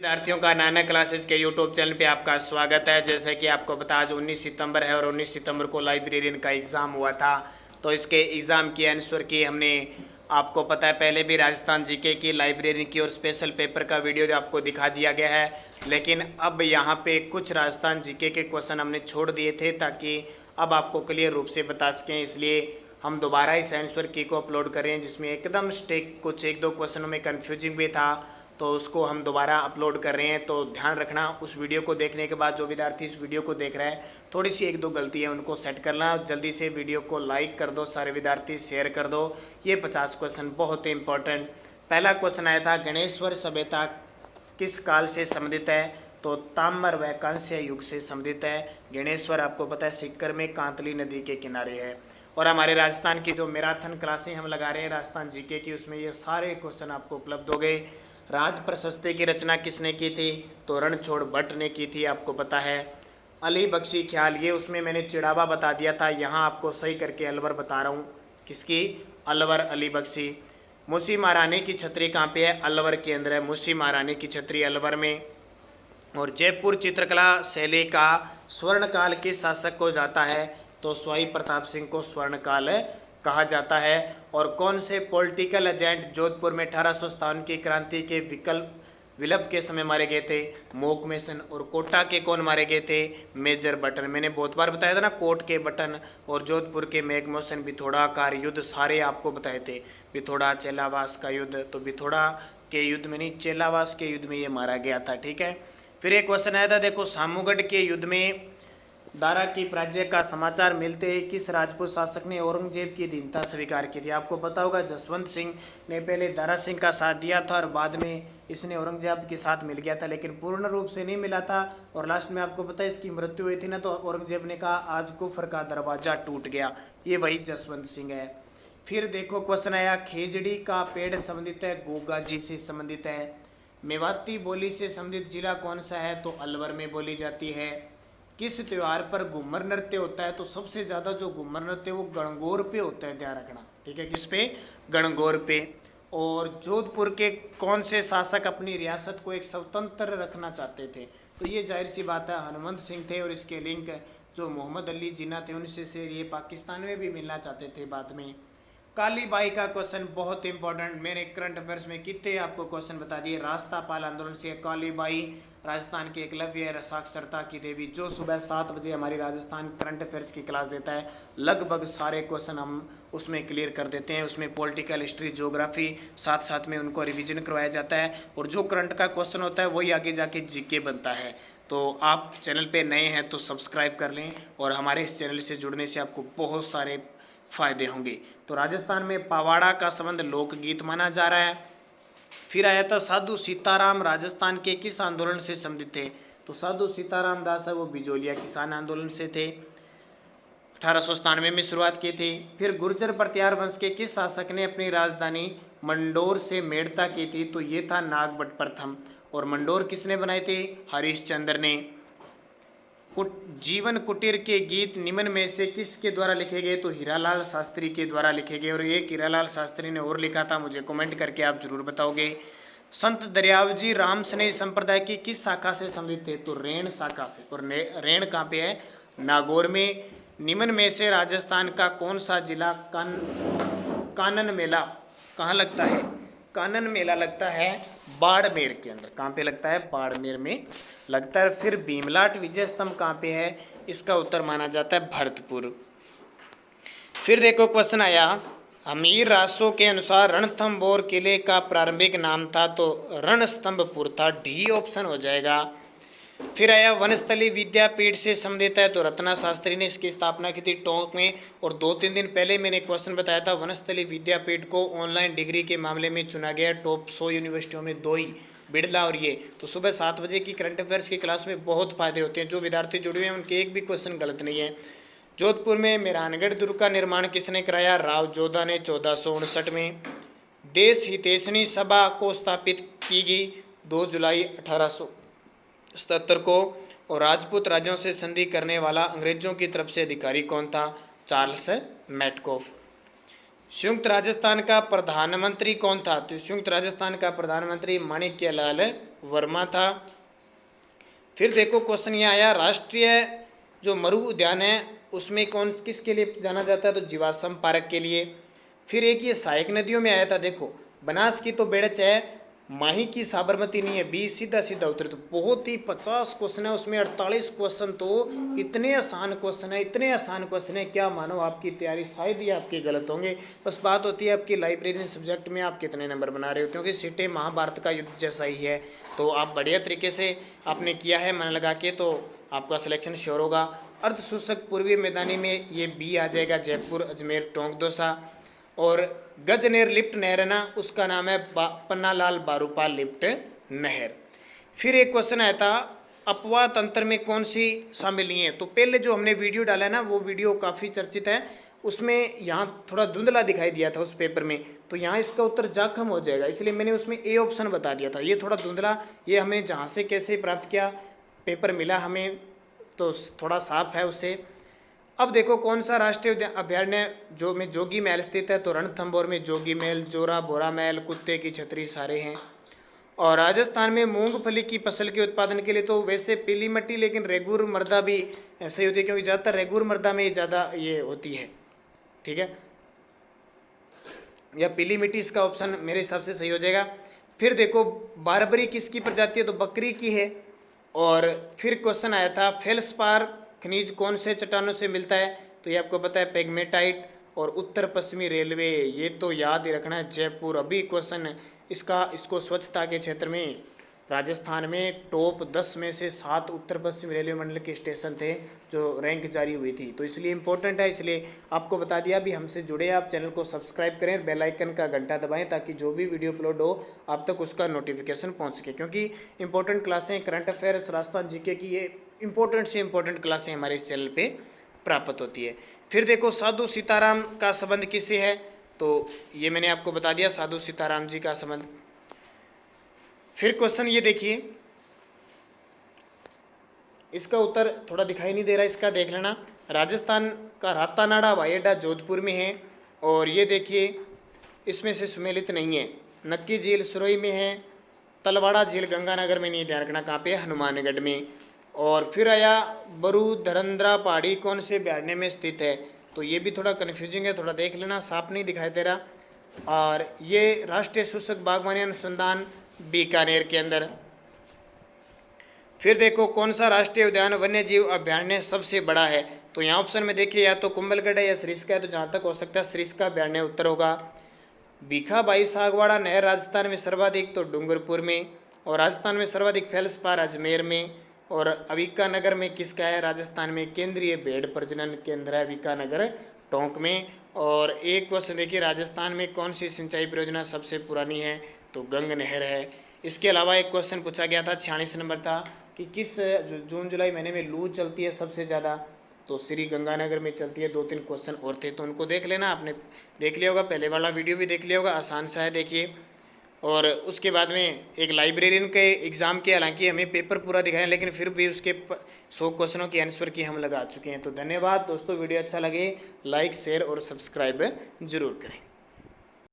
विद्यार्थियों का नाना क्लासेज के यूट्यूब चैनल पे आपका स्वागत है। जैसे कि आपको पता आज 19 सितंबर है और 19 सितंबर को लाइब्रेरियन का एग्ज़ाम हुआ था। तो इसके एग्ज़ाम की आंसर की हमने आपको पता है पहले भी राजस्थान जीके की लाइब्रेरियन की और स्पेशल पेपर का वीडियो आपको दिखा दिया गया है। लेकिन अब यहाँ पे कुछ राजस्थान जीके के क्वेश्चन हमने छोड़ दिए थे ताकि अब आपको क्लियर रूप से बता सकें, इसलिए हम दोबारा इस आंसर की को अपलोड करें जिसमें एकदम स्टेक कुछ एक दो क्वेश्चनों में कन्फ्यूजिंग भी था, तो उसको हम दोबारा अपलोड कर रहे हैं। तो ध्यान रखना, उस वीडियो को देखने के बाद जो विद्यार्थी इस वीडियो को देख रहे हैं थोड़ी सी एक दो गलती है उनको सेट करना। जल्दी से वीडियो को लाइक कर दो, सारे विद्यार्थी शेयर कर दो। ये 50 क्वेश्चन बहुत ही इंपॉर्टेंट। पहला क्वेश्चन आया था गणेश्वर सभ्यता किस काल से संबंधित है, तो ताम्र व कांस्य युग से संबंधित है। गणेश्वर आपको पता है सीकर में कांतली नदी के किनारे है। और हमारे राजस्थान की जो मैराथन क्लासें हम लगा रहे हैं राजस्थान जीके की, उसमें ये सारे क्वेश्चन आपको उपलब्ध हो गए। राज प्रशस्ति की रचना किसने की थी, तो रणछोड़ भट्ट ने की थी, आपको पता है। अली बख्शी ख्याल, ये उसमें मैंने चिड़ावा बता दिया था, यहाँ आपको सही करके अलवर बता रहा हूँ। किसकी? अलवर, अली बख्शी। मूसी महारानी की छतरी कहाँ पे है? अलवर के अंदर है मूसी महारानी की छतरी, अलवर में। और जयपुर चित्रकला शैली का स्वर्णकाल किस शासक को जाता है, तो स्वाई प्रताप सिंह को स्वर्णकाल कहा जाता है। और कौन से पॉलिटिकल एजेंट जोधपुर में 1857 की क्रांति के विलप के समय मारे गए थे? मोकमेसन। और कोटा के कौन मारे गए थे? मेजर बटन। मैंने बहुत बार बताया था ना, कोट के बटन और जोधपुर के मेकमोसन, बिथोड़ाकार युद्ध सारे आपको बताए थे। बिथोड़ा चेलावास का युद्ध, तो बिथोड़ा के युद्ध में नहीं, चेलावास के युद्ध में ये मारा गया था, ठीक है। फिर एक क्वेश्चन आया था, देखो सामूगढ़ के युद्ध में दारा की पराजय का समाचार मिलते ही किस राजपूत शासक ने औरंगजेब की दीनता स्वीकार की थी? आपको पता होगा जसवंत सिंह ने पहले दारा सिंह का साथ दिया था और बाद में इसने औरंगजेब के साथ मिल गया था, लेकिन पूर्ण रूप से नहीं मिला था। और लास्ट में आपको पता है इसकी मृत्यु हुई थी ना, तो औरंगजेब ने कहा आज कुफर का दरवाजा टूट गया। ये वही जसवंत सिंह है। फिर देखो क्वेश्चन आया, खेजड़ी का पेड़ संबंधित है गोगा जी से संबंधित है। मेवाती बोली से संबंधित जिला कौन सा है, तो अलवर में बोली जाती है। किस त्यौहार पर घूमर नृत्य होता है, तो सबसे ज़्यादा जो घूमर नृत्य वो गणगौर पे होता है, ध्यान रखना, ठीक है। किस पे? गणगौर पे। और जोधपुर के कौन से शासक अपनी रियासत को एक स्वतंत्र रखना चाहते थे, तो ये जाहिर सी बात है हनुमंत सिंह थे। और इसके लिंक जो मोहम्मद अली जिन्ना थे उनसे से ये पाकिस्तान में भी मिलना चाहते थे बाद में। काली बाई का क्वेश्चन बहुत इंपॉर्टेंट, मैंने करंट अफेयर्स में कितने आपको क्वेश्चन बता दिए। रास्ता पाल आंदोलन से काली बाई राजस्थान के एकलव्य साक्षरता की देवी, जो सुबह 7 बजे हमारी राजस्थान करंट अफेयर्स की क्लास देता है, लगभग सारे क्वेश्चन हम उसमें क्लियर कर देते हैं। उसमें पॉलिटिकल हिस्ट्री, ज्योग्राफी साथ साथ में उनको रिवीजन करवाया जाता है। और जो करंट का क्वेश्चन होता है वही आगे जाके जीके बनता है। तो आप चैनल पे नए हैं तो सब्सक्राइब कर लें, और हमारे इस चैनल से जुड़ने से आपको बहुत सारे फायदे होंगे। तो राजस्थान में पावाड़ा का संबंध लोकगीत माना जा रहा है। फिर आया था साधु सीताराम राजस्थान के किस आंदोलन से संबंधित थे, तो साधु सीताराम दास है वो बिजोलिया किसान आंदोलन से थे, 1897 में शुरुआत की थी। फिर गुर्जर प्रत्यार वंश के किस शासक ने अपनी राजधानी मंडोर से मेड़ता की थी, तो ये था नागभट्ट प्रथम। और मंडोर किसने बनाई थी? हरिश्चंद्र ने। जीवन कुटीर के गीत निम्न में से किसके द्वारा लिखे गए, तो हीरालाल शास्त्री के द्वारा लिखे गए। और एक हीरालाल शास्त्री ने और लिखा था, मुझे कमेंट करके आप जरूर बताओगे। संत दरियावजी राम स्नेही संप्रदाय की किस शाखा से संबंधित थे, तो रेण शाखा से। और रेण कहाँ पे है? नागौर में। निम्न में से राजस्थान का कौन सा जिला कानन मेला कहाँ लगता है? कानन मेला लगता है बाड़मेर के अंदर। कहाँ पे लगता है? बाड़मेर में लगता है। फिर भीमलाट विजय स्तंभ कहाँ पे है? इसका उत्तर माना जाता है भरतपुर। फिर देखो क्वेश्चन आया, अमीर रासो के अनुसार रणथंभौर किले का प्रारंभिक नाम था, तो रणस्तंभपुर था, डी ऑप्शन हो जाएगा। फिर आया वनस्थली विद्यापीठ से संबंधित है, तो रत्ना शास्त्री ने इसकी स्थापना की थी टोंक में। और 2-3 दिन पहले मैंने क्वेश्चन बताया था, वनस्थली विद्यापीठ को ऑनलाइन डिग्री के मामले में चुना गया टॉप 100 यूनिवर्सिटियों में 2 ही, बिड़ला और ये। तो सुबह 7 बजे की करंट अफेयर्स की क्लास में बहुत फायदे होते हैं। जो विद्यार्थी जुड़े हुए हैं उनके एक भी क्वेश्चन गलत नहीं है। जोधपुर में मेहरानगढ़ दुर्ग का निर्माण किसने कराया? राव जोधा ने 1459 में। देश हितैषणी सभा को स्थापित की गई 2 जुलाई 1877 को। और राजपूत राज्यों से संधि करने वाला अंग्रेजों की तरफ से अधिकारी कौन था? Charles Metcalfe. संयुक्त राजस्थान का प्रधानमंत्री कौन था? तो संयुक्त राजस्थान का प्रधानमंत्री माणिक्यलाल वर्मा था। फिर देखो क्वेश्चन ये आया, राष्ट्रीय जो मरु उद्यान है उसमें कौन किसके लिए जाना जाता है, तो जीवाश्म पार्क के लिए। फिर एक ये सहायक नदियों में आया था, देखो बनास की तो बेड़च है, माही की साबरमती नहीं है, बी सीधा सीधा उत्तर। तो बहुत ही 50 क्वेश्चन है उसमें, 48 क्वेश्चन तो इतने आसान क्वेश्चन है, इतने आसान क्वेश्चन है, क्या मानो आपकी तैयारी शायद ही आपकी गलत होंगे। बस बात होती है आपकी लाइब्रेरी सब्जेक्ट में आप कितने नंबर बना रहे हो, क्योंकि सीटें महाभारत का युद्ध जैसा ही है। तो आप बढ़िया तरीके से आपने किया है मन लगा के, तो आपका सिलेक्शन श्योर होगा। अर्धसूचक पूर्वी मैदानी में ये बी आ जाएगा, जयपुर, अजमेर, टोंक, दौसा। और गजनेर लिफ्ट नहर है ना, उसका नाम है पन्नालाल बारूपाल लिफ्ट नहर। फिर एक क्वेश्चन आया था, अपवाह तंत्र में कौन सी शामिल नहीं है। तो पहले जो हमने वीडियो डाला है ना, वो वीडियो काफ़ी चर्चित है, उसमें यहाँ थोड़ा धुंधला दिखाई दिया था उस पेपर में, तो यहाँ इसका उत्तर जाखम हो जाएगा, इसलिए मैंने उसमें ए ऑप्शन बता दिया था। ये थोड़ा धुंधला, ये हमें जहाँ से कैसे प्राप्त किया, पेपर मिला हमें, तो थोड़ा साफ है उससे। अब देखो कौन सा राष्ट्रीय अभयारण्य जो में जोगी महल स्थित है, तो रणथंभौर में जोगी महल, जोरा बोरा महल, कुत्ते की छतरी सारे हैं। और राजस्थान में मूंगफली की फसल के उत्पादन के लिए तो वैसे पीली मिट्टी, लेकिन रेगुर मृदा भी ऐसे ही होती है, क्योंकि ज़्यादातर रेगुर मृदा में ज़्यादा ये होती है, ठीक है, या पीली मिट्टी, इसका ऑप्शन मेरे हिसाब से सही हो जाएगा। फिर देखो बारबरी किसकी प्रजाति है, तो बकरी की है। और फिर क्वेश्चन आया था, फेल्सपार खनिज कौन से चट्टानों से मिलता है, तो ये आपको पता है पेगमेटाइट। और उत्तर पश्चिमी रेलवे, ये तो याद ही रखना है, जयपुर। अभी क्वेश्चन इसको स्वच्छता के क्षेत्र में राजस्थान में टॉप 10 में से 7 उत्तर पश्चिम रेलवे मंडल के स्टेशन थे जो रैंक जारी हुई थी, तो इसलिए इंपॉर्टेंट है, इसलिए आपको बता दिया। भी हमसे जुड़े आप चैनल को सब्सक्राइब करें, बेल आइकन का घंटा दबाएं, ताकि जो भी वीडियो अपलोड हो आप तक उसका नोटिफिकेशन पहुंच सके, क्योंकि इंपॉर्टेंट क्लासें, करंट अफेयर्स, राजस्थान जीके की ये इंपॉर्टेंट से इंपॉर्टेंट क्लासें हमारे इस चैनल पर प्राप्त होती है। फिर देखो साधु सीताराम का संबंध किससे है, तो ये मैंने आपको बता दिया, साधु सीताराम जी का संबंध। फिर क्वेश्चन ये देखिए, इसका उत्तर थोड़ा दिखाई नहीं दे रहा, इसका देख लेना। राजस्थान का रातानाडा हवाई अड्डा जोधपुर में है, और ये देखिए इसमें से सुमेलित नहीं है। नक्की झील सुरई में है, तलवाड़ा झील गंगानगर में नहीं, ध्यान रखना कहाँ पे है, हनुमानगढ़ में। और फिर आया बरू धरंद्रा पहाड़ी कौन से अभयारण्य में स्थित है, तो ये भी थोड़ा कन्फ्यूजिंग है, थोड़ा देख लेना, साफ नहीं दिखाई दे रहा। और ये राष्ट्रीय शुष्क बागवानी अनुसंधान बीकानेर के अंदर। फिर देखो कौन सा राष्ट्रीय उद्यान वन्य जीव अभयारण्य सबसे बड़ा है, तो यहाँ ऑप्शन में देखिए या तो कुंभलगढ़ है या सरिस्का है, तो जहाँ तक हो सकता है सरिस्का अभयारण्य उत्तर होगा। भीखाबाई सागवाड़ा नहर राजस्थान में सर्वाधिक, तो डूंगरपुर में। और राजस्थान में सर्वाधिक फेल्सपार अजमेर में। और अविकानगर में किसका है, राजस्थान में केंद्रीय भेड़ प्रजनन केंद्र है अविकानगर, टोंक में। और एक क्वेश्चन देखिए, राजस्थान में कौन सी सिंचाई परियोजना सबसे पुरानी है, तो गंग नहर है। इसके अलावा एक क्वेश्चन पूछा गया था, 46 नंबर था, कि किस जून जुलाई महीने में लू चलती है सबसे ज़्यादा, तो श्री गंगानगर में चलती है। 2-3 क्वेश्चन और थे, तो उनको देख लेना, आपने देख लिया होगा, पहले वाला वीडियो भी देख लिया होगा, आसान सा है, देखिए। और उसके बाद में एक लाइब्रेरियन के एग्ज़ाम के, हालांकि हमें पेपर पूरा दिखाएं, लेकिन फिर भी उसके 100 क्वेश्चनों के आंसर की हम लगा चुके हैं। तो धन्यवाद दोस्तों, वीडियो अच्छा लगे लाइक शेयर और सब्सक्राइब जरूर करें।